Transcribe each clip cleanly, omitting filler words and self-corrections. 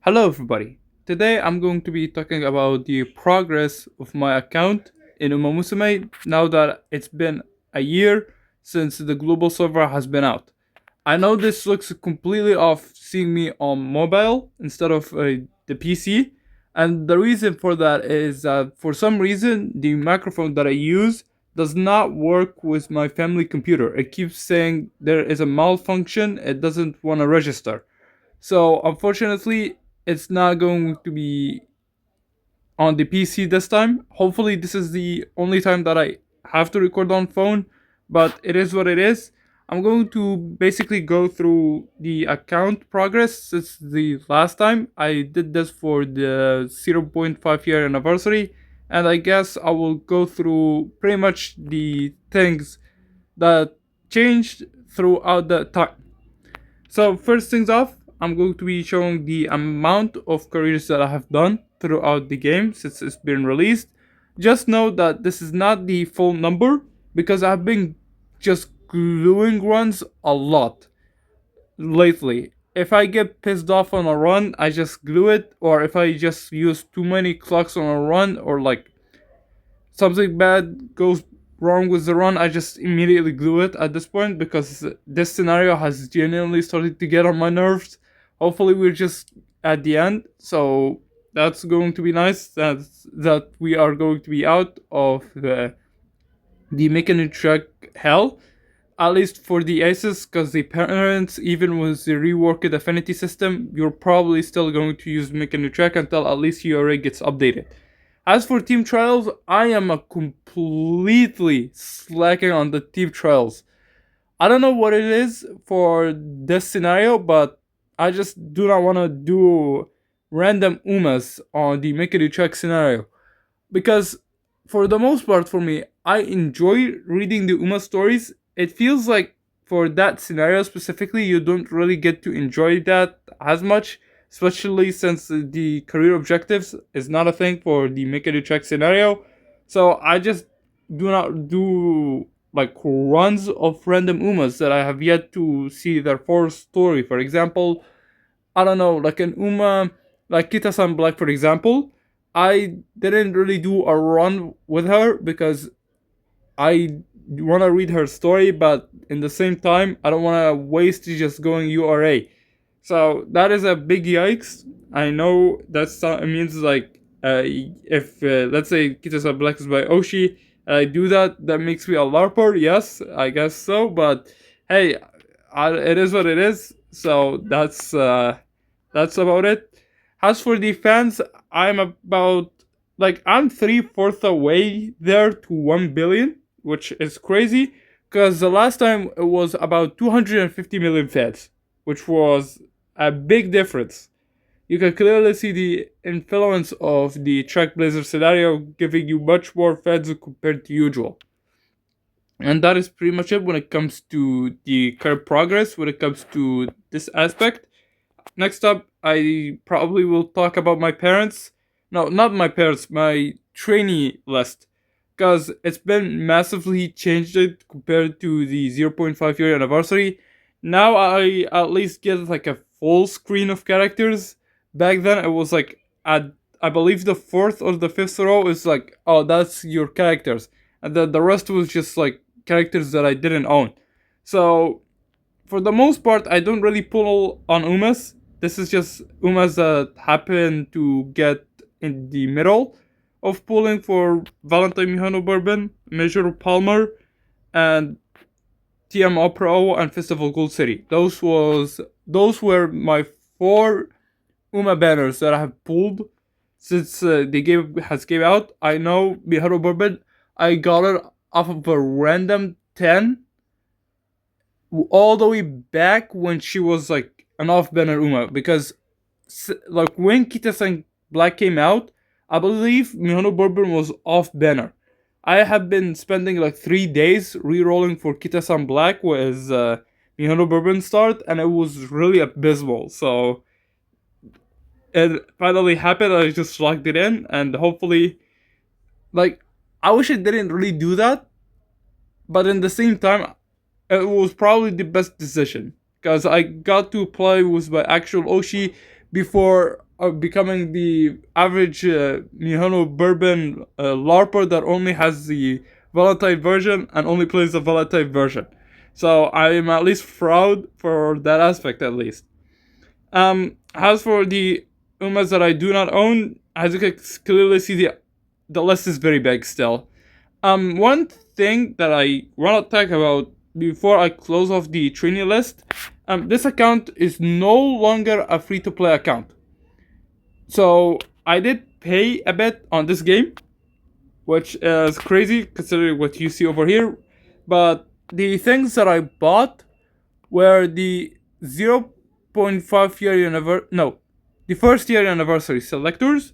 Hello, everybody. Today I'm going to be talking about the progress of my account in Umamusume now that it's been a year since the global server has been out. I know this looks completely off seeing me on mobile instead of the PC, and the reason for that is that for some reason the microphone that I use does not work with my family computer. It keeps saying there is a malfunction, it doesn't want to register. So unfortunately, it's not going to be on the PC this time. Hopefully, this is the only time that I have to record on phone, but it is what it is. I'm going to basically go through the account progress since the last time I did this for the zero point 0.5 year anniversary, and I guess I will go through pretty much the things that changed throughout the time. So first things off, I'm going to be showing the amount of careers that I have done throughout the game since it's been released. Just know that this is not the full number because I've been just gluing runs a lot lately. If I get pissed off on a run, I just glue it, or if I just use too many clocks on a run, or like something bad goes wrong with the run, I just immediately glue it at this point because this scenario has genuinely started to get on my nerves. Hopefully, we're just at the end, so that's going to be nice. That we are going to be out of the mechanic track hell, at least for the aces, because the parents, even with the reworked affinity system, you're probably still going to use mechanic track until at least URA gets updated. As for team trials, I am a completely slacking on the team trials. I don't know what it is for this scenario, but I just do not want to do random umas on the make it check scenario because for the most part for me, I enjoy reading the Uma stories. It feels like for that scenario specifically, you don't really get to enjoy that as much, especially since the career objectives is not a thing for the make it check scenario. So I just do not do like runs of random Umas that I have yet to see their full story. For example, I don't know, like an Uma, like Kita-san Black, for example. I didn't really do a run with her because I want to read her story, but in the same time, I don't want to waste just going URA. So that is a big yikes. I know it means like if let's say Kita-san Black is by Oshi, I do that. That makes me a larper. Yes, I guess so. But hey, it is what it is. So that's about it. As for the fans, I'm about I'm 3/4 away there to 1 billion, which is crazy. Because the last time it was about 250 million fans, which was a big difference. You can clearly see the influence of the Track Blazer scenario giving you much more fans compared to usual. And that is pretty much it when it comes to the current progress, when it comes to this aspect. Next up, I probably will talk about my parents. No, not my parents, my trainee list. Because it's been massively changed it compared to the zero point 0.5 year anniversary. Now I at least get like a full screen of characters. Back then it was like at I believe the fourth or the fifth row is like, oh, that's your characters. And then the rest was just like characters that I didn't own. So for the most part, I don't really pull on Umas. This is just Umas that happen to get in the middle of pulling for Valentine Mihano Bourbon, Major Palmer, and TM Opera O and Festival Gold City. Those were my four Uma banners that I have pulled since the game has came out. I know Mihano Bourbon, I got it off of a random 10 all the way back when she was like an off banner Uma, because like when Kita-san Black came out, I believe Mihono Bourbon was off banner. I have been spending like 3 days re-rolling for Kita-san Black with Mihono Bourbon start, and it was really abysmal. So it finally happened. I just locked it in, and hopefully, like, I wish I didn't really do that, but in the same time, it was probably the best decision because I got to play with my actual Oshi before becoming the average Mihono Bourbon LARPer that only has the volatile version and only plays the volatile version. So I am at least proud for that aspect at least. As for the Umas that I do not own, as you can clearly see, the list is very big still. One thing that I want to talk about before I close off the trainee list, this account is no longer a free-to-play account. So I did pay a bit on this game, which is crazy considering what you see over here. But the things that I bought were the 0.5 year anniversary, no, the first year anniversary selectors,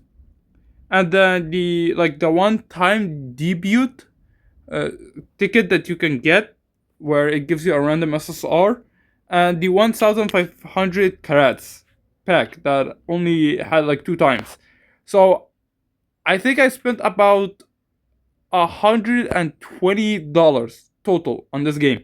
and then the one time debut uh, ticket that you can get, where it gives you a random SSR, and the 1,500 carats pack that only had like 2 times. So I think I spent about $120 total on this game.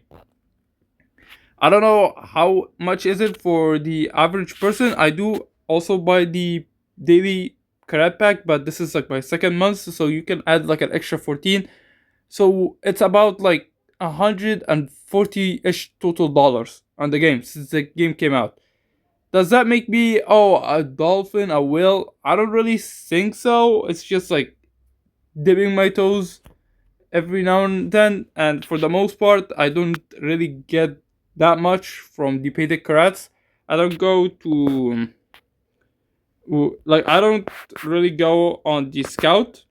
I don't know how much is it for the average person. I do also buy the daily carat pack, but this is like my second month, so you can add like an extra 14. So it's about like 140-ish total dollars on the game since the game came out. Does that make me a dolphin, a whale? I don't really think so. It's just like dipping my toes every now and then, and for the most part, I don't really get that much from the painted carats. I don't go to I don't really go on the scout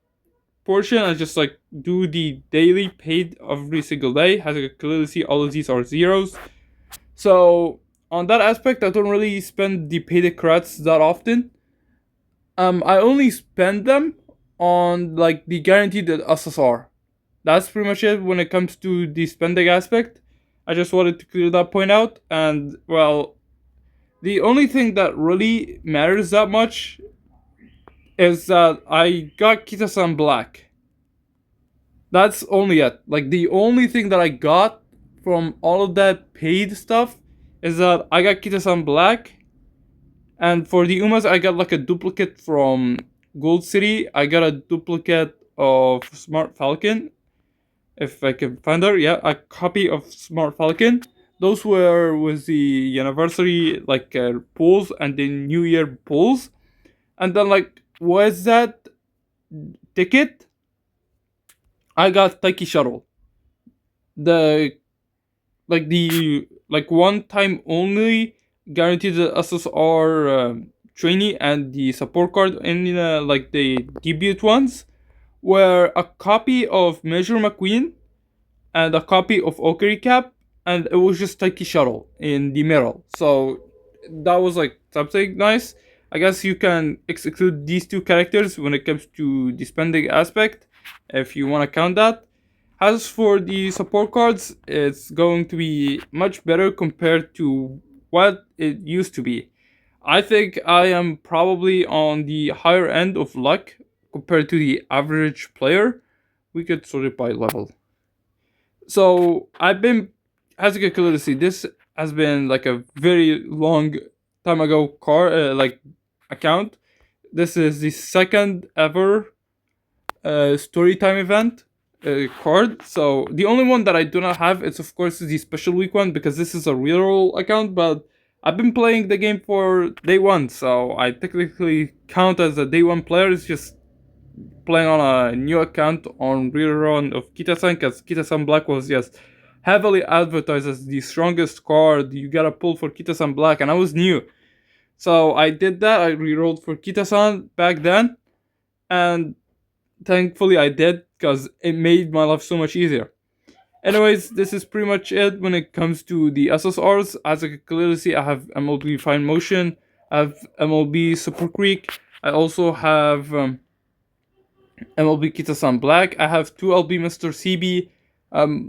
portion. I just like do the daily paid every single day. As you can clearly see, all of these are zeros. So on that aspect, I don't really spend the paid carats that often. I only spend them on like the guaranteed SSR. That's pretty much it when it comes to the spending aspect. I just wanted to clear that point out. And well, the only thing that really matters that much is that I got Kita-san Black. That's only it. Like the only thing that I got from all of that paid stuff is that I got Kita-san Black. And for the Umas, I got like a duplicate from Gold City. I got a duplicate of Smart Falcon. If I can find her, yeah, a copy of Smart Falcon. Those were with the anniversary pulls and the New Year pulls. And then was that ticket? I got Taiki Shuttle. The one time only guaranteed the SSR trainee and the support card in the debut ones were a copy of Major McQueen and a copy of Okiri Cap, and it was just Taiki Shuttle in the middle. So that was like something nice. I guess you can exclude these two characters when it comes to the spending aspect, if you want to count that. As for the support cards, it's going to be much better compared to what it used to be. I think I am probably on the higher end of luck compared to the average player. We could sort it by level. So I've been, as you can clearly see, this has been like a very long time ago account. This is the second ever story time event card. So the only one that I do not have is of course the special week one, because this is a reroll account, but I've been playing the game for day one, so I technically count as a day one player. It's just playing on a new account on rerun of Kita-san, because Kita-san Black was just heavily advertised as the strongest card you gotta pull for Kita-san Black, and I was new. So I did that, I rerolled for Kita-san back then, and thankfully I did, because it made my life so much easier. Anyways, this is pretty much it when it comes to the SSRs. As you can clearly see, I have MLB Fine Motion, I have MLB Super Creek, I also have MLB Kita-san Black, I have 2LB Mr. CB,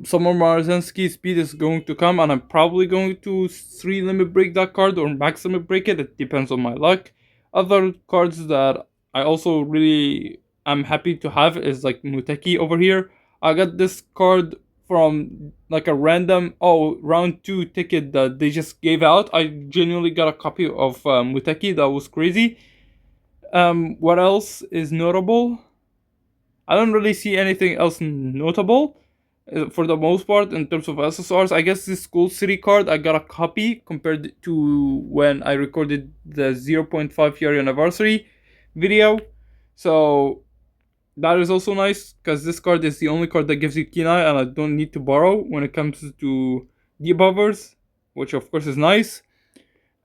Summer Marzensky Speed is going to come, and I'm probably going to 3 limit break that card or max limit break it. It depends on my luck. Other cards that I also really am happy to have is like Muteki over here. I got this card from like a random round 2 ticket that they just gave out. I genuinely got a copy of Muteki. That was crazy. What else is notable? I don't really see anything else notable for the most part in terms of SSRs. I guess this School City card, I got a copy compared to when I recorded the zero point 0.5 year anniversary video. So that is also nice because this card is the only card that gives you Kenai and I don't need to borrow when it comes to debuffers, which of course is nice.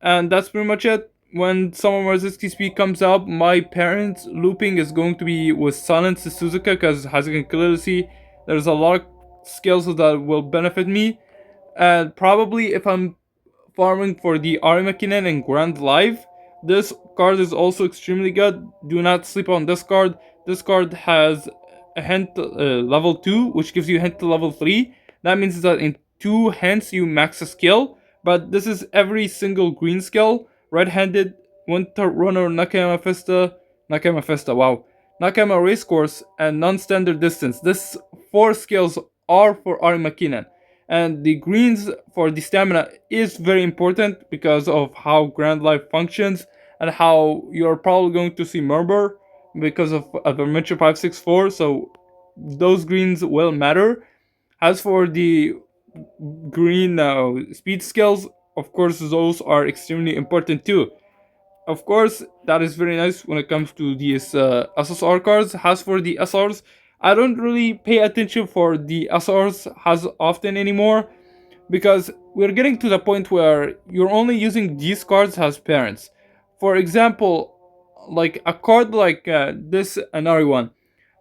And that's pretty much it. When Summer Marzitsky Speed comes out, my parents' looping is going to be with Silence Suzuka because as you can clearly see, there's a lot of skills that will benefit me. And probably if I'm farming for the Arimakinen and Grand Life, this card is also extremely good. Do not sleep on this card. This card has a hint level 2, which gives you a hint to level 3. That means that in 2 hints you max a skill, but this is every single green skill. Red-handed, Winter Runner, Nakayama Festa, wow. Nakayama Race Course, and Non-Standard Distance. This 4 skills are for Arimakinen. And the greens for the stamina is very important because of how Grand Life functions and how you're probably going to see Murmur because of Adventure 564. So those greens will matter. As for the green speed skills, of course, those are extremely important too. Of course, that is very nice when it comes to these SSR cards. As for the SRs, I don't really pay attention for the SRs as often anymore because we're getting to the point where you're only using these cards as parents. For example, like a card like this Anari one.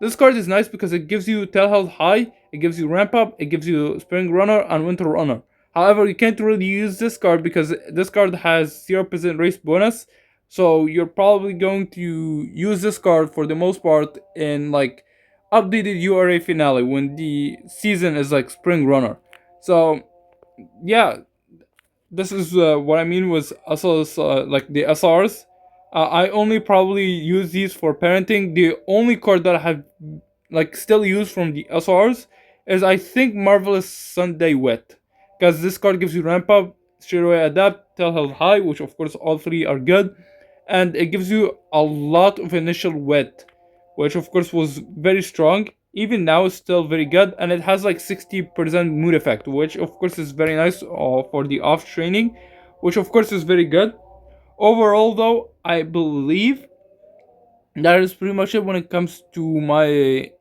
This card is nice because it gives you Telehealth High, it gives you Ramp Up, it gives you Spring Runner and Winter Runner. However, you can't really use this card because this card has 0% race bonus. So you're probably going to use this card for the most part in like updated URA finale when the season is like Spring Runner. So yeah, this is what I mean with SRs, like the SRs. I only probably use these for parenting. The only card that I have like still used from the SRs is I think Marvelous Sunday Wet, because this card gives you ramp up, straight away adapt, telehealth high, which of course all three are good, and it gives you a lot of initial wet, which of course was very strong. Even now it's still very good, and it has like 60% mood effect, which of course is very nice for the off training, which of course is very good. Overall though, I believe that is pretty much it when it comes to my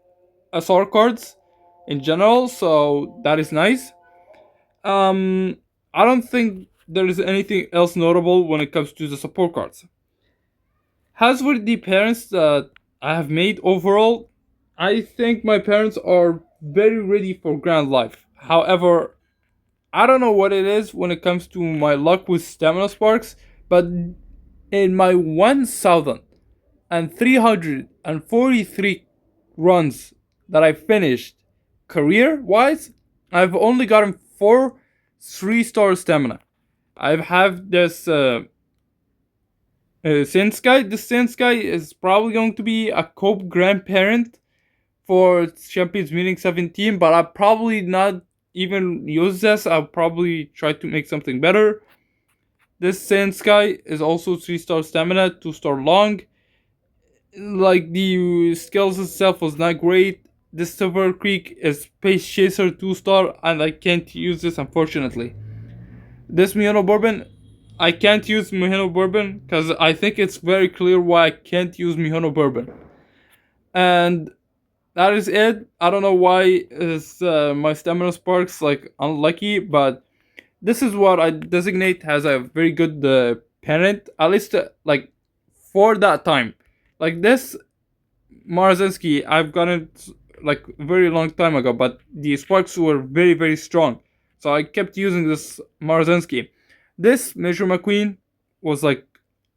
SR cards in general, so that is nice. I don't think there is anything else notable when it comes to the support cards. As for the parents that I have made overall, I think my parents are very ready for Grand Life. However, I don't know what it is when it comes to my luck with Stamina Sparks, but in my 1,343 runs that I finished career wise, I've only gotten 4 3-star stamina. I've have this Senskai. This Senskai is probably going to be a Cope grandparent for Champions Meeting 17, but I'll probably not even use this. I'll probably try to make something better. This Senskai is also 3-star stamina, 2-star long. Like the skills itself was not great. This Silver Creek is Space Chaser 2-star, and I can't use this unfortunately. This Mihono Bourbon, I can't use Mihono Bourbon because I think it's very clear why I can't use Mihono Bourbon. And that is it. I don't know why is my stamina sparks like unlucky, but this is what I designate as a very good parent, at least like for that time. Like this Marazinski, I've gotten it like a very long time ago, but the sparks were very very strong, so I kept using this Marazinski. This Major McQueen was like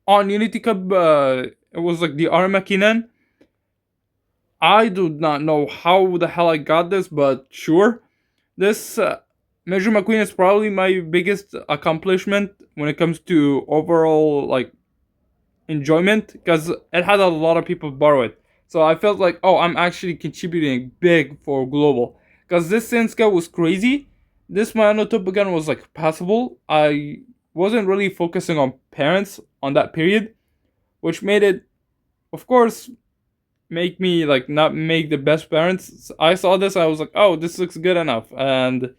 on Unity Cup. It was like the Armakinan. I do not know how the hell I got this, but sure. This Major McQueen is probably my biggest accomplishment when it comes to overall like enjoyment because it had a lot of people borrow it. So I felt like, oh, I'm actually contributing big for global. Because this Senska was crazy. This Mayano Topogan was like passable. I wasn't really focusing on parents on that period, which made it of course, make me like not make the best parents. I saw this, I was like, oh, this looks good enough, and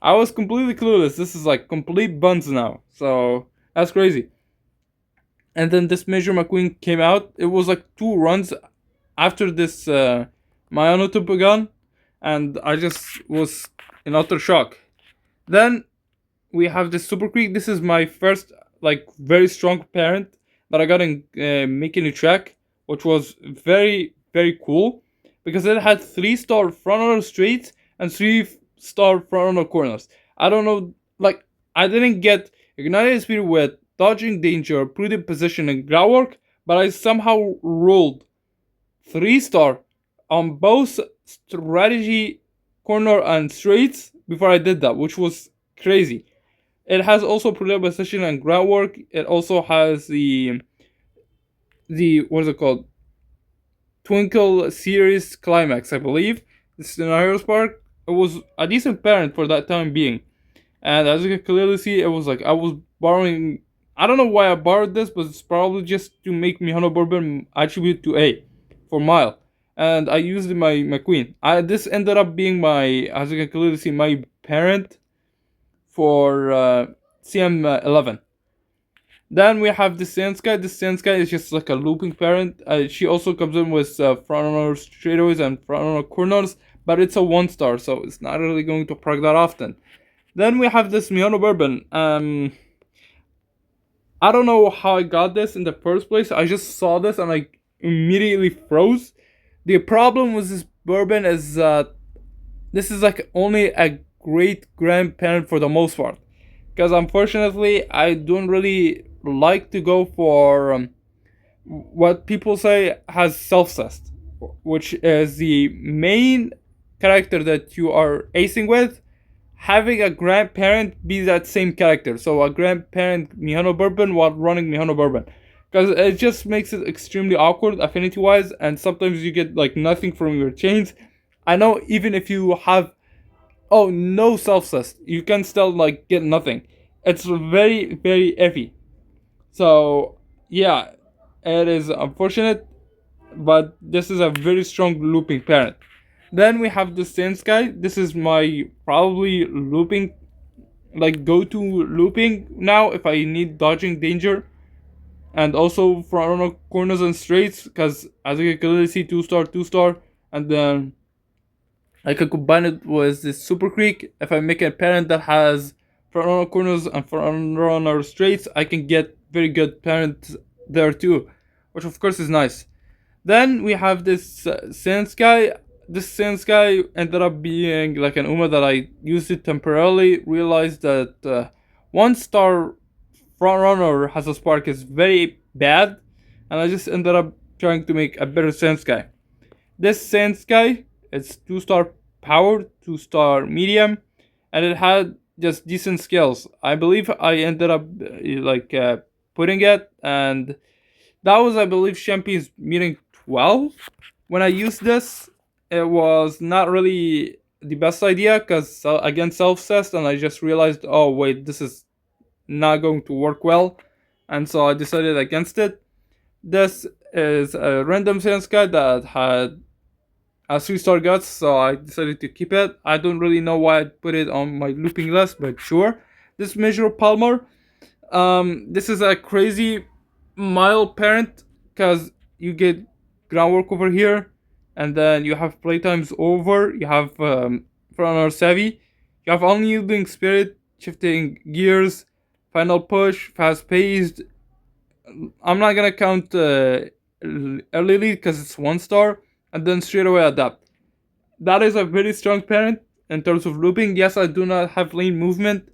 I was completely clueless. This is like complete buns now, so that's crazy. And then this Major McQueen came out. It was like 2 runs after this Mayano begun, and I just was in utter shock. Then we have this Super Creek. This is my first like very strong parent that I got in making a track, which was very cool because it had 3-star front runner straights and 3-star front runner corners. I don't know, like I didn't get ignited speed with dodging danger, prudent position, and groundwork, but I somehow rolled 3-star on both strategy, corner, and straights before I did that, which was crazy. It has also prudent position and groundwork. It also has the what is it called? Twinkle series climax, I believe. The scenario spark. It was a decent parent for that time being. And as you can clearly see, it was like I was borrowing. I don't know why I borrowed this, but it's probably just to make Mihano Bourbon attribute to A for mile. And I used my queen. This ended up being my, as you can clearly see, my parent for CM11. Then we have the Sand Sky. The Sand Sky is just like a looping parent. She also comes in with front runner straightaways and front runner corners, but it's a 1-star, so it's not really going to proc that often. Then we have this Mihano Bourbon. I don't know how I got this in the first place. I just saw this and I immediately froze. The problem with this bourbon is this is like only a great grandparent for the most part. Because unfortunately, I don't really like to go for what people say has self-cest, which is the main character that you are acing with, having a grandparent be that same character. So a grandparent Mihano Bourbon while running Mihano Bourbon. Because it just makes it extremely awkward affinity wise, and sometimes you get like nothing from your chains. I know even if you have no self-cest, you can still like get nothing. It's very iffy. So yeah, it is unfortunate, but this is a very strong looping parent. Then we have the Sand Sky. This is my probably looping, like go-to looping now if I need dodging danger, and also front runner corners and straights. Because as you can clearly see, 2-star, 2-star, and then I can combine it with this Super Creek. If I make a parent that has front runner corners and front runner straights, I can get very good parents there too, which of course is nice. Then we have this Sand Sky. This Sand Sky ended up being like an Uma that I used it temporarily. Realized that 1-star front runner has a spark is very bad, and I just ended up trying to make a better Sand Sky. This Sand Sky, it's 2-star power, 2-star medium, and it had just decent skills. I believe I ended up putting it, and that was, I believe, Champions Meeting 12. When I used this, it was not really the best idea because again self-cest, and I just realized, oh wait, this is not going to work well, and so I decided against it. This is a random Sand Sky that had a 3-star guts, so I decided to keep it. I don't really know why I put it on my looping list, but sure. This Major Palmer, this is a crazy mild parent because you get groundwork over here, and then you have playtimes over. You have front runner savvy. You have unyielding spirit, shifting gears, final push, fast paced. I'm not gonna count early lead because it's 1-star, and then straight away adapt. That is a very strong parent in terms of looping. Yes, I do not have lane movement,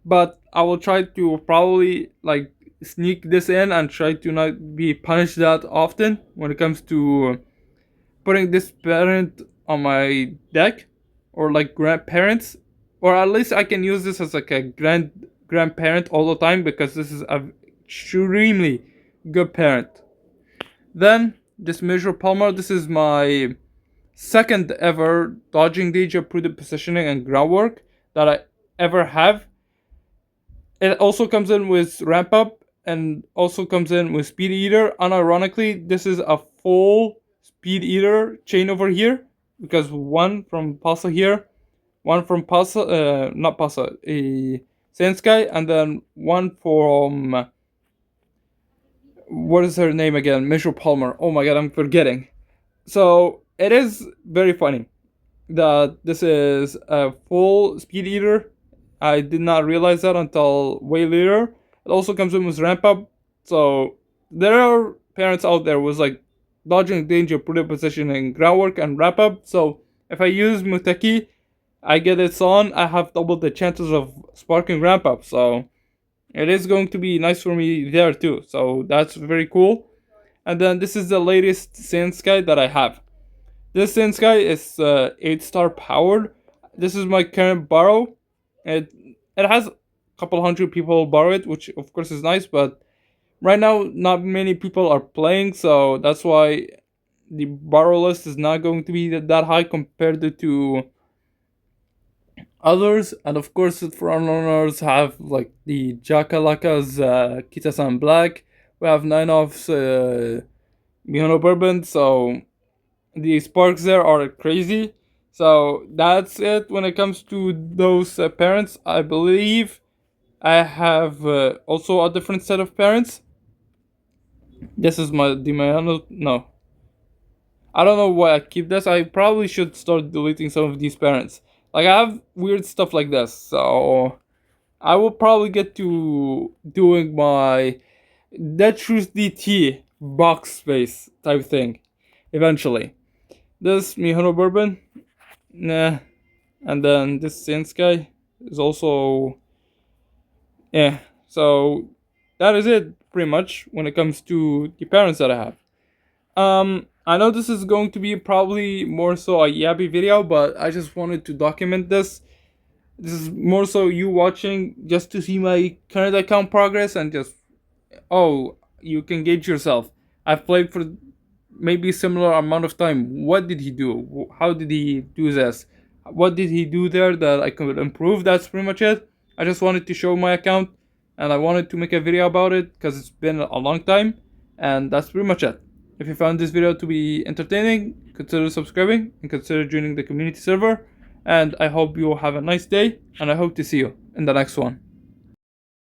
but I will try to probably like sneak this in and try to not be punished that often when it comes to putting this parent on my deck, or like grandparents, or at least I can use this as like a grandparent all the time because this is a extremely good parent. Then this Major Palmer, this is my second ever dodging danger, prudent positioning, and groundwork that I ever have. It also comes in with ramp up. and also comes in with Speed Eater. Unironically, this is a full Speed Eater chain over here because one from Pasa here, one from Pasa, not Pasa, a Senskai, and then one from what is her name again? Mitchell Palmer. Oh my god, I'm forgetting. So it is very funny that this is a full Speed Eater. I did not realize that until way later. It also comes in with ramp up. So there are parents out there with like dodging danger, put positioning, groundwork, and wrap up. So if I use Muteki, I get it on, I have double the chances of sparking ramp up. So it is going to be nice for me there too. So that's very cool. And then this is the latest Sky that I have. This Sky is 8-star powered. This is my current borrow. It has a couple hundred people borrow it, which of course is nice, but right now not many people are playing, so that's why the borrow list is not going to be that high compared to others. And of course, the front runners have like the Jakalakas, Kita-san Black. We have 9 offs, Mihono Bourbon. So the sparks there are crazy. So that's it when it comes to those parents. I believe I have also a different set of parents. This is my the Mihono. No, I don't know why I keep this. I probably should start deleting some of these parents. Like I have weird stuff like this, so I will probably get to doing my Dead Truth DT box space type thing eventually. This Mihono Bourbon, nah, and then this Saints guy is also, yeah. So that is it pretty much when it comes to the parents that I have. I know this is going to be probably more so a yappy video, but I just wanted to document this. This is more so you watching just to see my current account progress and just, oh, you can gauge yourself. I've played for maybe similar amount of time. What did he do? How did he do this? What did he do there that I could improve? That's pretty much it. I just wanted to show my account and I wanted to make a video about it because it's been a long time, and that's pretty much it. If you found this video to be entertaining, consider subscribing and consider joining the community server. And I hope you will have a nice day, and I hope to see you in the next one.